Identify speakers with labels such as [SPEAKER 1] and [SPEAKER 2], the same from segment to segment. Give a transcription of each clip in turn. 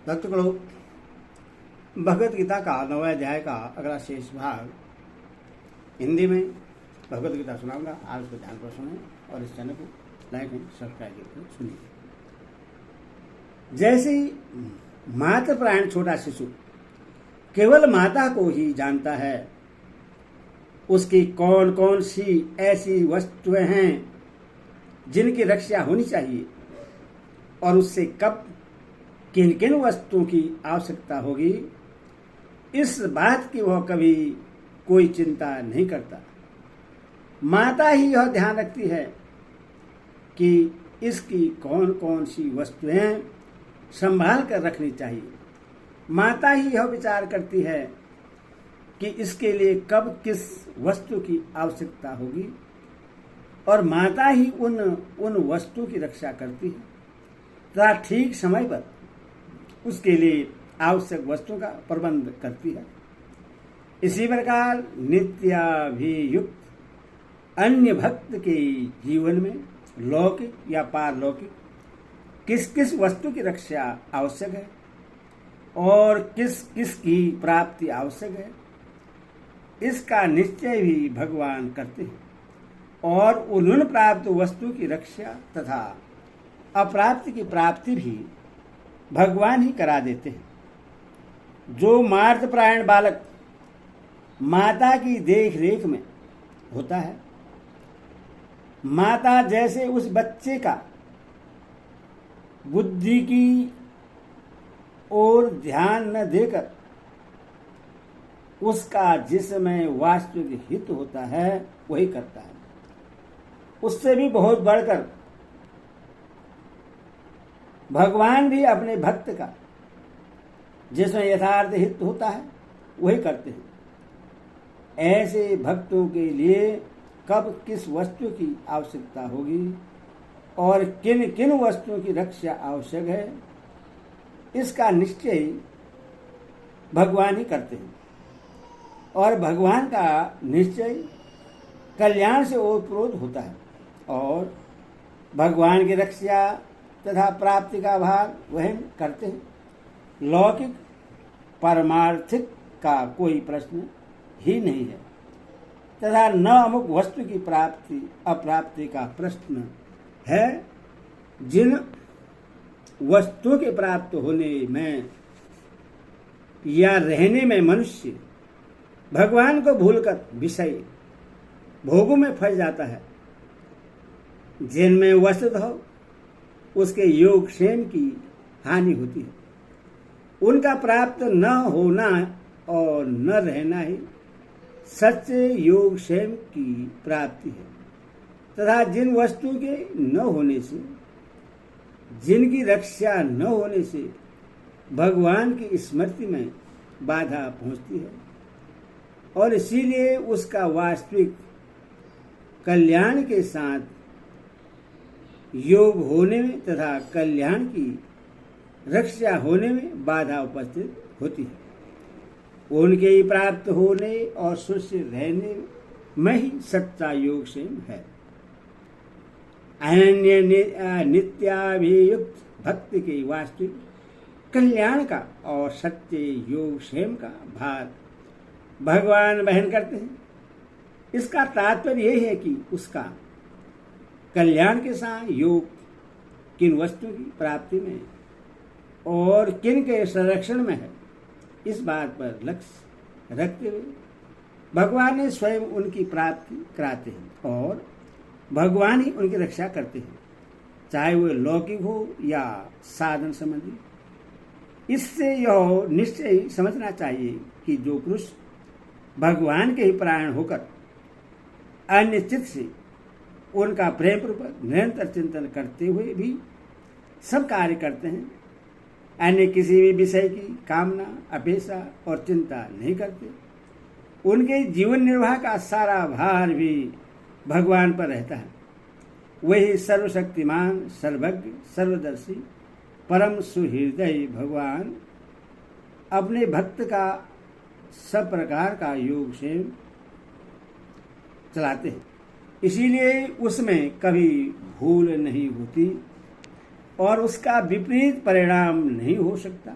[SPEAKER 1] भक्तगणों, भगवत गीता का 9वें अध्याय का अगला शेष भाग हिंदी में भगवत गीता सुनाऊंगा। आप उसको ध्यान पर सुने और इस चैनल को लाइक एंड सब्सक्राइब करके सुनिए। जैसे ही मातृप्राण छोटा शिशु केवल माता को ही जानता है, उसकी कौन कौन सी ऐसी वस्तुएं हैं जिनकी रक्षा होनी चाहिए और उससे कब किन किन वस्तुओं की आवश्यकता होगी, इस बात की वह कभी कोई चिंता नहीं करता। माता ही यह ध्यान रखती है कि इसकी कौन कौन सी वस्तुएं संभाल कर रखनी चाहिए। माता ही यह विचार करती है कि इसके लिए कब किस वस्तु की आवश्यकता होगी और माता ही उन वस्तुओं की रक्षा करती है तथा ठीक समय पर उसके लिए आवश्यक वस्तुओं का प्रबंध करती है। इसी प्रकार नित्याभियुक्त अन्य भक्त के जीवन में लौकिक या पारलौकिक किस किस वस्तु की रक्षा आवश्यक है और किस किस की प्राप्ति आवश्यक है, इसका निश्चय भी भगवान करते हैं और उन प्राप्त वस्तु की रक्षा तथा अप्राप्त की प्राप्ति भी भगवान ही करा देते हैं। जो मातृप्राण बालक माता की देख रेख में होता है, माता जैसे उस बच्चे का बुद्धि की ओर ध्यान न देकर उसका जिसमें वास्तविक हित होता है वही करता है। उससे भी बहुत बढ़कर भगवान भी अपने भक्त का जिसमें यथार्थ हित होता है वही करते हैं। ऐसे भक्तों के लिए कब किस वस्तु की आवश्यकता होगी और किन किन वस्तुओं की रक्षा आवश्यक है, इसका निश्चय भगवान ही करते हैं और भगवान का निश्चय कल्याण से ओतप्रोत होता है और भगवान की रक्षा तथा प्राप्ति का भार वह करते हैं। लौकिक पारमार्थिक का कोई प्रश्न ही नहीं है तथा न अमुक वस्तु की प्राप्ति अप्राप्ति का प्रश्न है। जिन वस्तुओं के प्राप्त होने में या रहने में मनुष्य भगवान को भूलकर विषय भोगों में फंस जाता है, जिनमें वस्तुतः उसके योगक्षेम की हानि होती है, उनका प्राप्त न होना और न रहना ही सच्चे योगक्षेम की प्राप्ति है तथा जिन वस्तु के न होने से, जिनकी रक्षा न होने से भगवान की स्मृति में बाधा पहुंचती है और इसीलिए उसका वास्तविक कल्याण के साथ योग होने में तथा कल्याण की रक्षा होने में बाधा उपस्थित होती है। उनके ही प्राप्त होने और सुस्थ रहने में ही सच्चा योगक्षेम है। अन्य नित्याभियुक्त भक्ति के वास्तविक कल्याण का और सच्चे योगक्षेम का भार भगवान वहन करते हैं। इसका तात्पर्य यह है कि उसका कल्याण के साथ योग किन वस्तु की प्राप्ति में और किन के संरक्षण में है, इस बात पर लक्ष्य रखते हुए भगवान ने स्वयं उनकी प्राप्ति कराते हैं और भगवान ही उनकी रक्षा करते हैं, चाहे वह लौकिक हो या साधन संबंधी। इससे यह निश्चय समझना चाहिए कि जो पुरुष भगवान के ही प्राण होकर अन्य चित्त से उनका प्रेम पूर्वक निरंतर चिंतन करते हुए भी सब कार्य करते हैं, अन्य किसी भी विषय की कामना अपेक्षा और चिंता नहीं करते, उनके जीवन निर्वाह का सारा भार भी भगवान पर रहता है। वही सर्वशक्तिमान सर्वज्ञ सर्वदर्शी परम सुहृदय भगवान अपने भक्त का सब प्रकार का योगक्षेम चलाते हैं। इसीलिए उसमें कभी भूल नहीं होती और उसका विपरीत परिणाम नहीं हो सकता।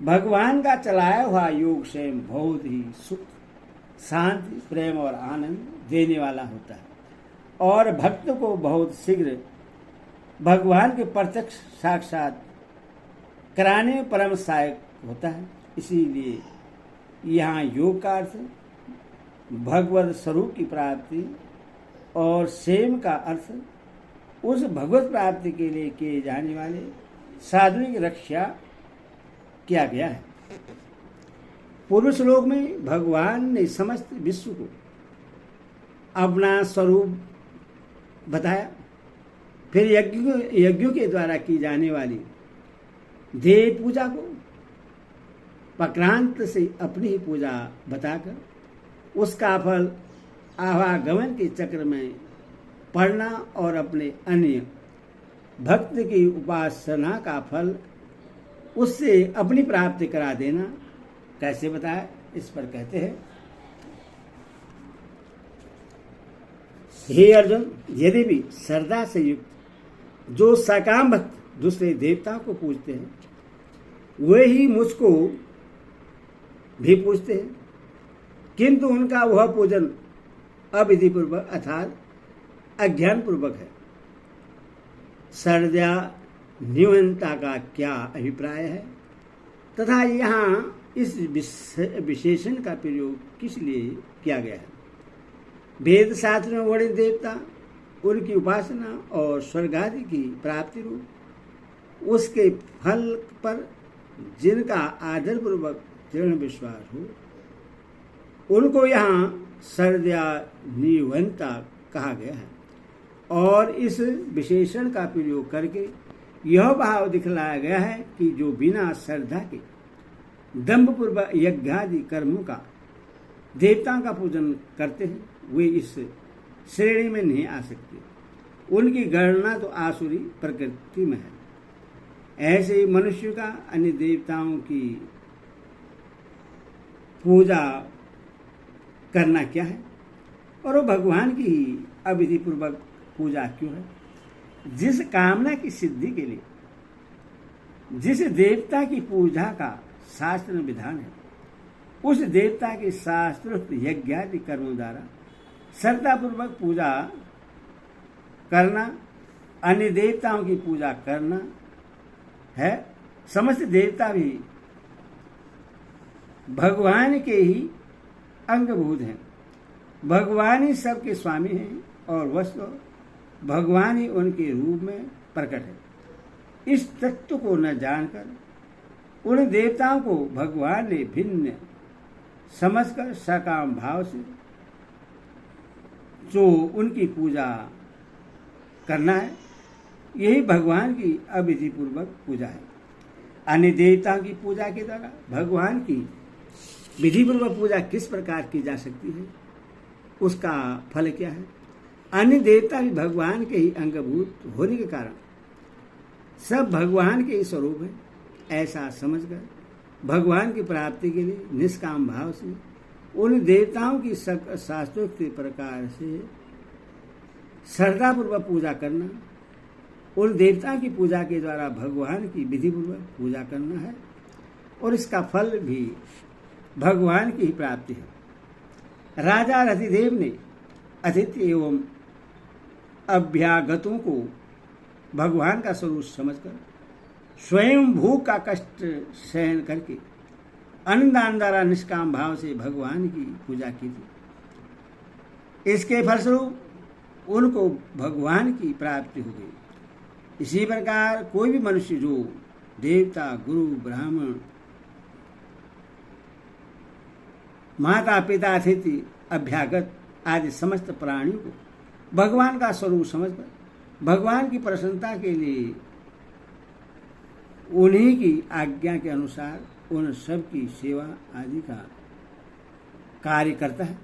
[SPEAKER 1] भगवान का चलाया हुआ योग स्वयं बहुत ही सुख, शांति, प्रेम और आनंद देने वाला होता है और भक्त को बहुत शीघ्र भगवान के प्रत्यक्ष साक्षात कराने में परम सहायक होता है। इसीलिए यहाँ योग का अर्थ भगवत स्वरूप की प्राप्ति और सेम का अर्थ उस भगवत प्राप्ति के लिए किए जाने वाले साधु की रक्षा किया गया है। पूर्व श्लोक में भगवान ने समस्त विश्व को अपना स्वरूप बताया, फिर यज्ञों के द्वारा की जाने वाली देव पूजा को पक्रांत से अपनी ही पूजा बताकर उसका फल आवागमन के चक्र में पढ़ना और अपने अन्य भक्त की उपासना का फल उससे अपनी प्राप्ति करा देना कैसे बताया, इस पर कहते हैं, हे अर्जुन, यदि भी श्रद्धा से युक्त जो सकाम भक्त दूसरे देवताओं को पूजते हैं वे ही मुझको भी पूजते हैं, किंतु उनका वह पूजन अविधि पूर्वक अर्थात अज्ञान पूर्वक है। श्रद्धा न्यूनता का क्या अभिप्राय है तथा यहाँ इस विशेषण का प्रयोग किस लिए किया गया है। वेद शास्त्र में वर्णित देवता, उनकी उपासना और स्वर्ग आदि की प्राप्ति रूप उसके फल पर जिनका आदर पूर्वक दृढ़ विश्वास हो उनको यहाँ श्रद्धा निवंता कहा गया है और इस विशेषण का प्रयोग करके यह भाव दिखलाया गया है कि जो बिना श्रद्धा के दंभपूर्वक यज्ञादि कर्मों का देवताओं का पूजन करते हैं वे इस श्रेणी में नहीं आ सकते। उनकी गणना तो आसुरी प्रकृति में है। ऐसे ही मनुष्य का अन्य देवताओं की पूजा करना क्या है और वो भगवान की ही अविधि पूर्वक पूजा क्यों है। जिस कामना की सिद्धि के लिए जिस देवता की पूजा का शास्त्र में विधान है उस देवता के शास्त्रोक्त यज्ञादि कर्मों द्वारा श्रद्धापूर्वक पूजा करना अन्य देवताओं की पूजा करना है। समस्त देवता भी भगवान के ही अंगभूत हैं। भगवान ही सबके स्वामी हैं और वस्तु भगवान ही उनके रूप में प्रकट है। इस तत्व को न जानकर उन देवताओं को भगवान ने भिन्न समझकर सकाम भाव से जो उनकी पूजा करना है यही भगवान की अविधि पूर्वक पूजा है। अन्य देवताओं की पूजा के द्वारा भगवान की विधि पूर्वक पूजा किस प्रकार की जा सकती है, उसका फल क्या है। अन्य देवता भी भगवान के ही अंगभूत होने के कारण सब भगवान के ही स्वरूप है। ऐसा समझकर भगवान की प्राप्ति के लिए निष्काम भाव से उन देवताओं की शास्त्रोक्त प्रकार से श्रद्धापूर्वक पूजा करना, उन देवताओं की पूजा के द्वारा भगवान की विधि पूर्वक पूजा करना है और इसका फल भी भगवान की ही प्राप्ति है। राजा रतिदेव ने अतिथि एवं अभ्यागतों को भगवान का स्वरूप समझकर स्वयं भूख का कष्ट सहन करके अन्नदान द्वारा निष्काम भाव से भगवान की पूजा की थी। इसके फलस्वरूप उनको भगवान की प्राप्ति हो गई। इसी प्रकार कोई भी मनुष्य जो देवता, गुरु, ब्राह्मण, माता पिता, अतिथि, अभ्यागत आदि समस्त प्राणियों को भगवान का स्वरूप समझकर भगवान की प्रसन्नता के लिए उन्हीं की आज्ञा के अनुसार उन सब की सेवा आदि का कार्य करता है,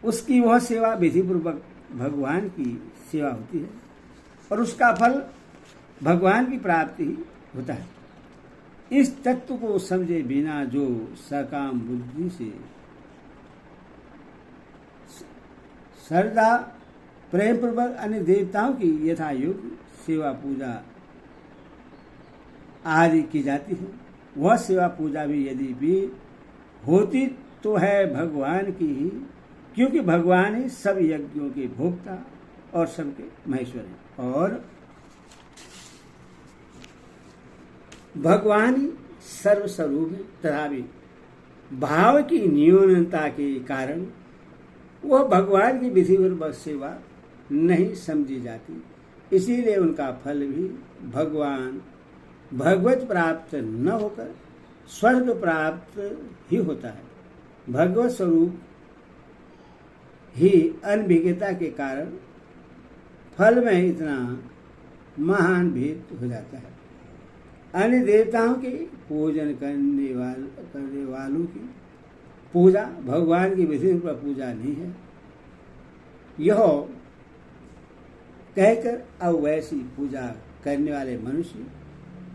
[SPEAKER 1] उसकी वह सेवा विधि पूर्वक भगवान की सेवा होती है और उसका फल भगवान की प्राप्ति होता है। इस तत्व को समझे बिना जो सकाम बुद्धि से श्रद्धा प्रेम पूर्वक अन्य देवताओं की यथा योग्य सेवा पूजा आदि की जाती है वह सेवा पूजा भी यदि भी होती तो है भगवान की ही, क्योंकि भगवान ही सब यज्ञों के भोक्ता और सबके महेश्वर हैं, और भगवान ही सर्वस्वरूप है। तथा भी भाव की न्यूनता के कारण वह भगवान की विधिपूर्वक सेवा नहीं समझी जाती, इसीलिए उनका फल भी भगवत प्राप्त न होकर स्वर्ग प्राप्त ही होता है। भगवत स्वरूप ही अनभिज्ञता के कारण फल में इतना महान भेद हो जाता है। अन्य देवताओं के पूजन करने वालों की पूजा भगवान की विधि पर पूजा नहीं है, यह कहकर अब वैसी पूजा करने वाले मनुष्य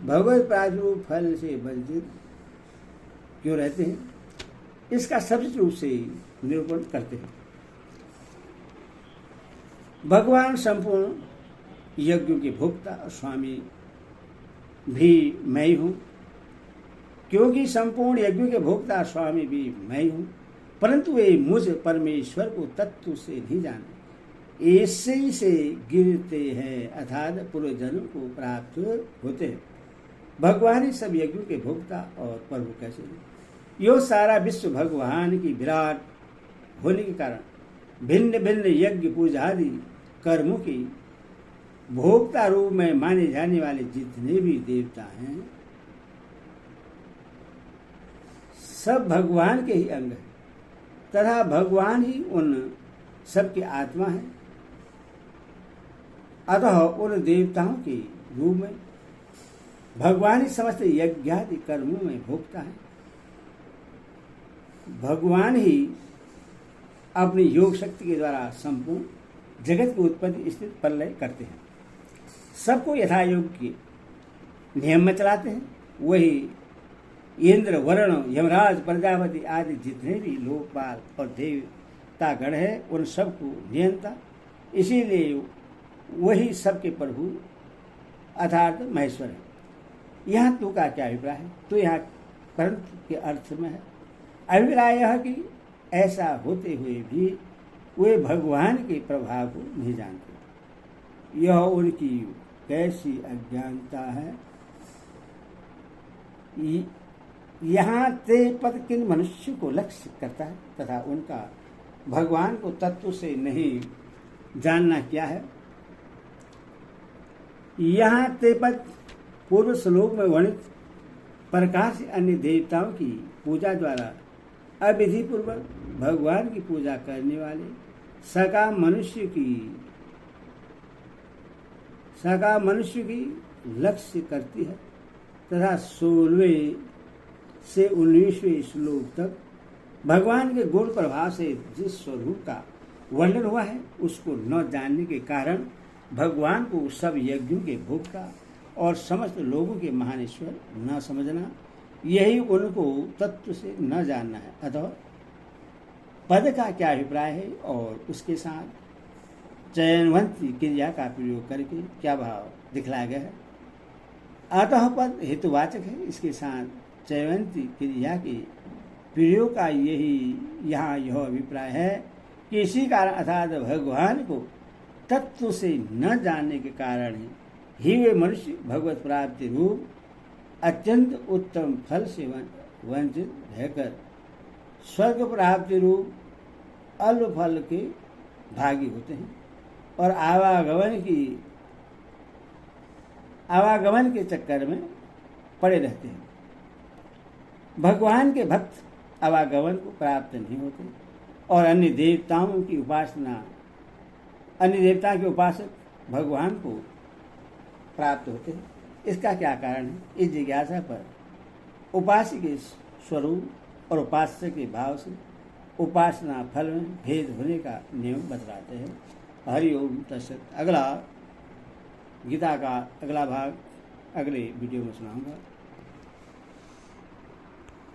[SPEAKER 1] भगवत प्राप्त फल से वंचित क्यों रहते हैं, इसका सचित रूप से निरूपण करते हैं। भगवान संपूर्ण यज्ञों के भोक्ता और स्वामी भी मैं ही हूँ, क्योंकि संपूर्ण यज्ञों के भोक्ता स्वामी भी मैं ही हूँ, परंतु वे मुझ परमेश्वर को तत्व से नहीं जाने, ऐसे ही से गिरते हैं अर्थात पूर्व जन्म को प्राप्त होते हैं। भगवान ही सब यज्ञों के भोक्ता और प्रभु कैसे हैं। यो सारा विश्व भगवान की विराट होने के कारण भिन्न भिन्न यज्ञ पूजा आदि कर्मों की भोक्ता रूप में माने जाने वाले जितने भी देवता हैं सब भगवान के ही अंग हैं, तथा भगवान ही उन सबकी आत्मा है। अतः उन देवताओं के रूप में भगवान ही समस्त यज्ञादि कर्मों में भोक्ता है। भगवान ही अपनी योग शक्ति के द्वारा संपूर्ण जगत की उत्पत्ति स्थिति प्रलय करते हैं, सबको यथा योग के नियम में चलाते हैं। वही इंद्र वरुण यमराज प्रजापति आदि जितने भी लोकपाल और देवतागण है उन सबको नियंता, इसीलिए वही सबके प्रभु अर्थात महेश्वर है। यहाँ तू का क्या अभिप्राय है, तो यहाँ परंतु के अर्थ में है। अभिप्राय यह कि ऐसा होते हुए भी वे भगवान के प्रभाव को नहीं जानते, यह उनकी कैसी अज्ञानता है। यहाँ ते पद किन मनुष्य को लक्ष्य करता है तथा उनका भगवान को तत्व से नहीं जानना क्या है। यहाँ ते पद पूर्व श्लोक में वर्णित प्रकार से अन्य देवताओं की पूजा द्वारा अविधि पूर्वक भगवान की पूजा करने वाले सकाम मनुष्य की लक्ष्य करती है, तथा 16वें से 19वें श्लोक तक भगवान के गुण प्रभाव से जिस स्वरूप का वर्णन हुआ है उसको न जानने के कारण भगवान को सब यज्ञों के भोक्ता और समस्त लोगों के महानेश्वर न समझना, यही उनको तत्व से न जानना है। अतः पद का क्या अभिप्राय है और उसके साथ चयनवंती क्रिया का प्रयोग करके क्या भाव दिखलाया गया है। अतः पद हेतुवाचक है, इसके साथ चयनवंती क्रिया के प्रयोग का यही यहाँ यह अभिप्राय है कि इसी कारण अर्थात भगवान को तत्व से न जानने के कारण ही वे मनुष्य भगवत प्राप्ति रूप अत्यंत उत्तम फल से वंचित रहकर स्वर्ग प्राप्ति रूप अल्प फल के भागी होते हैं और आवागमन के चक्कर में पड़े रहते हैं। भगवान के भक्त आवागमन को प्राप्त नहीं होते और अन्य देवताओं के उपासक भगवान को प्राप्त होते हैं। इसका क्या कारण है, इस जिज्ञासा पर उपास्य के स्वरूप और उपास्य के भाव से उपासना फल में भेद होने का नियम बतलाते हैं। हरि ओम तत्सत। अगला गीता का अगला भाग अगले वीडियो में सुनाऊंगा।